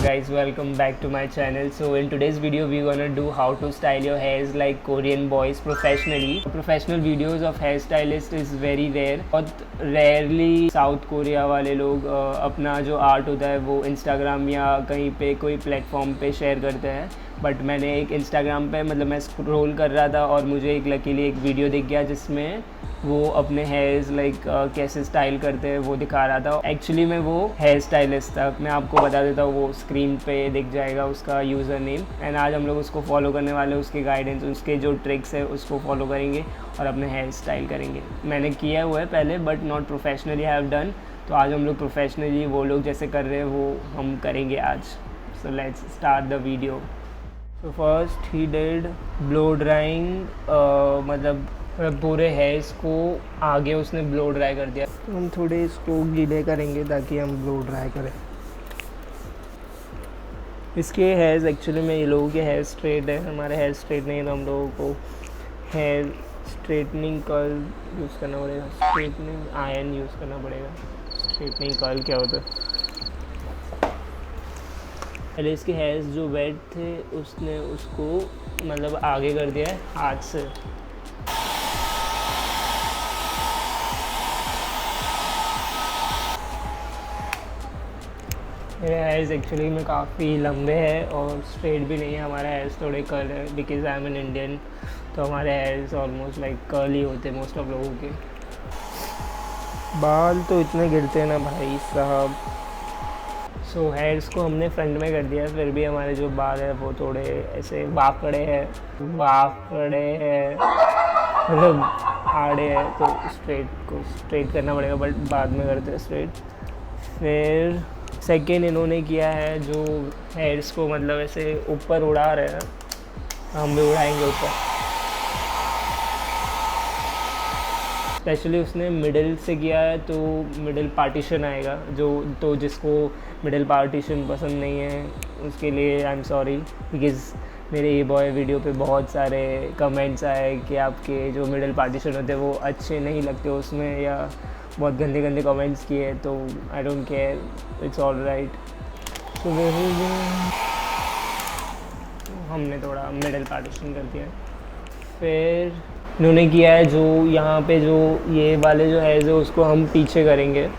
guys, welcome back to my channel. So in today's video we're gonna do how to style your hairs like Korean boys professionally. Professional videos of hairstylist is very rare. बहुत rarely south Korea वाले लोग अपना जो art होता है वो Instagram या कहीं पे कोई प्लेटफॉर्म पे शेयर करते हैं. बट मैंने एक इंस्टाग्राम पे मतलब मैं स्क्रॉल कर रहा था और मुझे एक लकीली एक वीडियो दिख गया जिसमें वो अपने हेयर्स कैसे स्टाइल करते हैं वो दिखा रहा था. एक्चुअली मैं वो हेयर स्टाइलिस्ट था. मैं आपको बता देता हूँ, वो स्क्रीन पे दिख जाएगा उसका यूज़र नेम. एंड आज हम लोग उसको फॉलो करने वाले, उसके गाइडेंस, उसके जो ट्रिक्स है उसको फॉलो करेंगे और अपने हेयर स्टाइल करेंगे. मैंने किया हुआ है पहले but not professionally have done. तो आज हम लोग प्रोफेशनली वो लोग जैसे कर रहे हैं वो हम करेंगे आज. So let's start the video. So first he did blow drawing, मतलब पूरे हेयर्स को आगे उसने ब्लो ड्राई कर दिया. तो हम थोड़े इसको गीले करेंगे ताकि हम ब्लो ड्राई करें. इसके हेयर्स एक्चुअली में ये लोगों के हेयर स्ट्रेट है, हमारे हेयर स्ट्रेट नहीं है तो हम लोगों को हेयर स्ट्रेटनिंग कर्ल यूज़ करना पड़ेगा. स्ट्रेटनिंग आयरन यूज़ करना पड़ेगा. स्ट्रेटनिंग कर्ल क्या होता है? पहले इसके हेयर्स जो वेट थे उसने उसको मतलब आगे कर दिया है हाथ से. मेरे हेयर्स एक्चुअली में काफ़ी लंबे हैं और स्ट्रेट भी नहीं है. हमारे हेयर्स थोड़े कर्ल है because I am an Indian. तो हमारे हेयर्स ऑलमोस्ट लाइक कर्ल ही होते हैं मोस्ट ऑफ लोगों के. बाल तो इतने गिरते हैं ना भाई साहब. सो हेयर्स को हमने फ्रंट में कर दिया, फिर भी हमारे जो बाल है वो थोड़े ऐसे वाकड़े हैं मतलब आड़े हैं. तो स्ट्रेट को स्ट्रेट करना पड़ेगा बट बाद में करते हैं स्ट्रेट. फिर सेकेंड इन्होंने किया है जो हेयर्स को मतलब ऐसे ऊपर उड़ा रहे हैं, हम भी उड़ाएंगे ऊपर. स्पेशली उसने मिडिल से किया है तो मिडिल पार्टीशन आएगा. तो जिसको मिडिल पार्टीशन पसंद नहीं है उसके लिए आई एम सॉरी, बिकॉज़ मेरे ये बॉय वीडियो पे बहुत सारे कमेंट्स आए कि आपके जो मिडिल पार्टीशन होते हैं वो अच्छे नहीं लगते उसमें, या बहुत गंदे गंदे कमेंट्स किए. तो I don't care, it's all right. तो हमने थोड़ा मिडिल पार्टीशन कर दिया. फिर इन्होंने किया है जो यहाँ पे जो ये वाले जो हेयर्स है उसको हम पीछे करेंगे.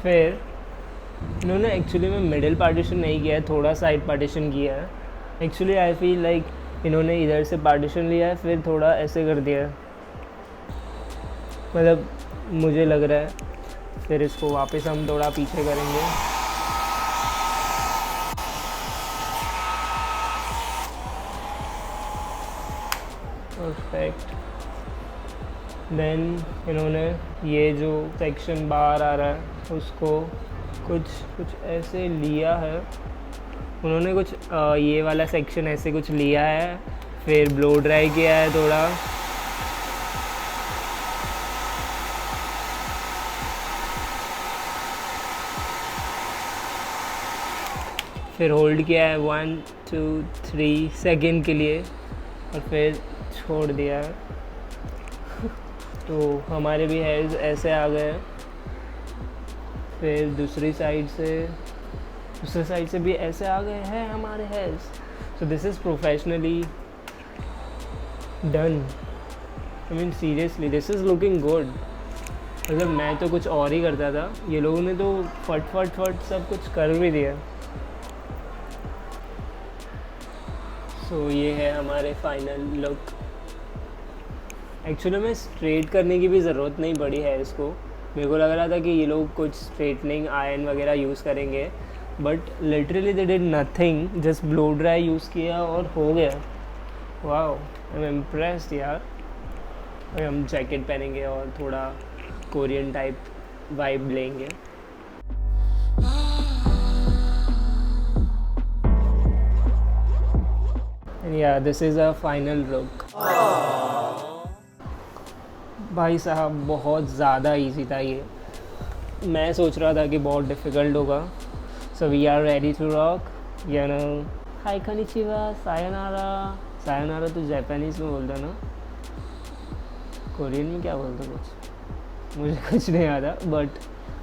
फिर इन्होंने एक्चुअली में मिडिल पार्टीशन नहीं किया है, थोड़ा साइड पार्टीशन किया है. एक्चुअली आई फील लाइक इन्होंने इधर से पार्टीशन लिया है फिर थोड़ा ऐसे कर दिया है, मतलब मुझे लग रहा है. फिर इसको वापस हम थोड़ा पीछे करेंगे. परफेक्ट. देन इन्होंने ये जो सेक्शन बाहर आ रहा है उसको कुछ ऐसे लिया है. उन्होंने कुछ ये वाला सेक्शन ऐसे कुछ लिया है, फिर ब्लो ड्राई किया है थोड़ा. फिर होल्ड किया है 1 2 3 सेकेंड के लिए और फिर छोड़ दिया है. तो हमारे भी हेयर्स ऐसे आ गए. फिर दूसरी साइड से भी ऐसे आ गए हैं हमारे hairs. So this is professionally done. I mean seriously this is looking good. मतलब मैं तो कुछ और ही करता था, ये लोगों ने तो फट सब कुछ कर भी दिया. सो ये है हमारे फाइनल लुक. एक्चुअली में स्ट्रेट करने की भी ज़रूरत नहीं पड़ी है इसको. मेरे को लग रहा था कि ये लोग कुछ स्ट्रेटनिंग आयरन वगैरह यूज़ करेंगे but literally they did nothing, just blow dry use किया और हो गया. वाओ, आई एम इम्प्रेस्ड यार. हम जैकेट पहनेंगे और थोड़ा कोरियन टाइप वाइब लेंगे. या this is a final look. भाई साहब बहुत ज़्यादा इजी था ये. मैं सोच रहा था कि बहुत डिफ़िकल्ट होगा. So we are ready to rock, you know. Hi konnichiwa, sayonara. sayonara तो जापानीज में बोलता ना, कोरियन में क्या बोलता कुछ मुझे कुछ नहीं आता, but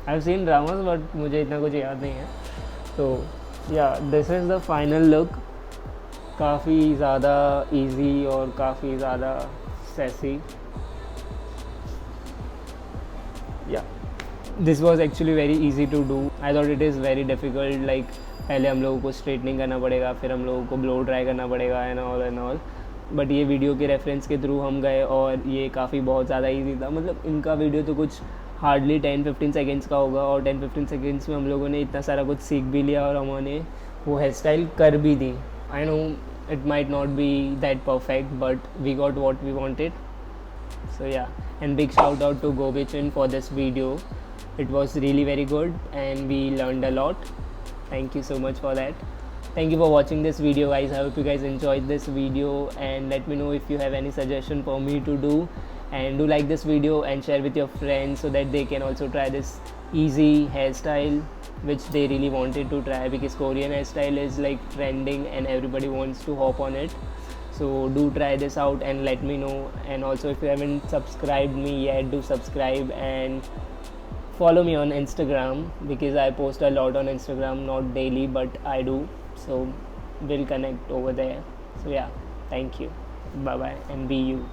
I have seen dramas but मुझे इतना कुछ याद नहीं है. तो yeah this is the final look. काफ़ी ज़्यादा इजी और काफ़ी ज़्यादा sassy. Yeah this was actually very easy to do. I thought it is very difficult. Like पहले हम लोगों को स्ट्रेटनिंग करना पड़ेगा, फिर हम लोगों को ब्लो ड्राई करना पड़ेगा एंड ऑल. बट ये वीडियो के रेफरेंस के थ्रू हम गए और ये काफ़ी बहुत ज़्यादा ईजी था. मतलब इनका वीडियो तो कुछ हार्डली 10-15 सेकेंड्स का होगा और 10-15 सेकेंड्स में हम लोगों ने इतना सारा कुछ सीख भी लिया और हमने वो हेयर स्टाइल कर भी दी. I know it might not be that perfect, but we got what we wanted. So yeah, and big shout out to Gobichin for this video. It was really very good and we learned a lot. Thank you so much for that. Thank you for watching this video, guys. I hope you guys enjoyed this video and let me know if you have any suggestion for me to do, and do like this video and share with your friends so that they can also try this easy hairstyle which they really wanted to try, because Korean hairstyle is like trending and everybody wants to hop on it. So do try this out and let me know. And also if you haven't subscribed me yet, do subscribe and follow me on Instagram, because I post a lot on Instagram, not daily but I do. So we'll connect over there. So yeah, thank you, bye bye and be you.